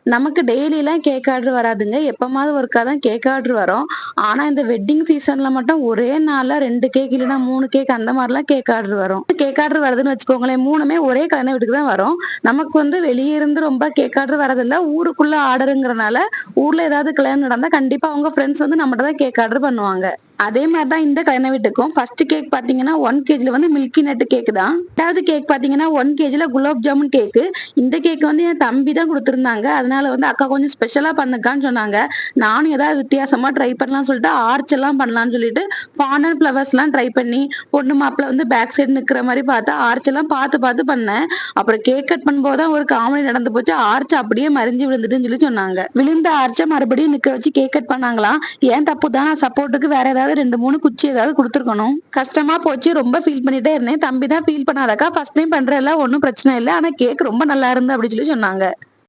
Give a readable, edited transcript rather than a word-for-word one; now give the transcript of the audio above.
நமக்கு டெய்லிலாம் cake order வராதுங்க. எப்பமாவது ஒருக்கா தான் கேக் ஆர்டர் வரும். ஆனா, இந்த வெட்டிங் சீசன்ல மட்டும் ஒரே நாள்ல 2 கேக் இல்லன்னா 3 கேக் அந்த மாரிலாம் கேக் ஆர்டர் வரும். கேக் ஆர்டர் வருதுன்னு வச்சுக்கோங்களேன், 3மே ஒரே கல்யாண வீட்டுக்கு தான் வரும். நமக்கு வெளிய இருந்து ரொம்ப கேக் ஆர்டர் வரதில்ல. ஊருக்குள்ள ஆர்டர்ங்கிறனால, ஊர்ல ஏதாவது கல்யாணம் நடந்தா கண்டிப்பா அவங்க ஃப்ரெண்ட்ஸ் நம்மட்ட தான் கேக் ஆர்டர் பண்ணுவாங்க. அதே மாரி தான் இந்த கல்யாண வீட்டுக்கும். ஃபர்ஸ்ட் கேக் பார்த்தீங்கன்னா, 1 கேஜில மில்கி நட் கேக் தான். 2வது கேக் பார்த்தீங்கன்னா, 1 கேஜில குலாப் ஜாமுன் கேக்கு. இந்த கேக் என் தம்பி தான் குடுத்துருந்தாங்க. அதனால அக்கா கொஞ்சம் ஸ்பெஷலா பண்ணுக்கான்னு சொன்னாங்க. நானும் ஏதாவது வித்தியாசமா ட்ரை பண்ணலாம்னு சொல்லிட்டு, ஆர்ச் எல்லாம் பண்ணலாம்னு சொல்லிட்டு, ஃபான் அண்ட் ஃப்ளவர்ஸ்லாம் ட்ரை பண்ணி, பொண்ணு மாப்பிள பேக் சைடு நிக்கிற மாரி பார்த்தா, ஆர்ச் எல்லாம் பார்த்து பார்த்து பண்ணேன். அப்புறம் கேக் கட் பண்ணும்போது தான் ஒரு காமெடி நடந்து போச்சு. ஆர்ச் அப்படியே மறிஞ்சு விழுந்துட்டுன்னு சொன்னாங்க. விழுந்த ஆர்ச்ச மறுபடியும் நிக்க வச்சு கேக் கட் பண்ணாங்களாம். ஏன் தப்பு தான் சப்போர்ட்டுக்கு வேற ஏதாவது 2, 3 குச்சி ஏதாவது குடுத்துருக்கணும். கஷ்டமா போச்சு. ரொம்ப ஃபீல் பண்ணிட்டே இருந்தேன். தம்பி தான் ஃபீல் பண்ணாதக்கா. ஃபர்ஸ்ட் டைம் பண்றேல்ல ஒண்ணும் பிரச்சனை இல்ல. ஆனா கேக் ரொம்ப நல்லா இருந்து அப்படின்னு சொன்னாங்க.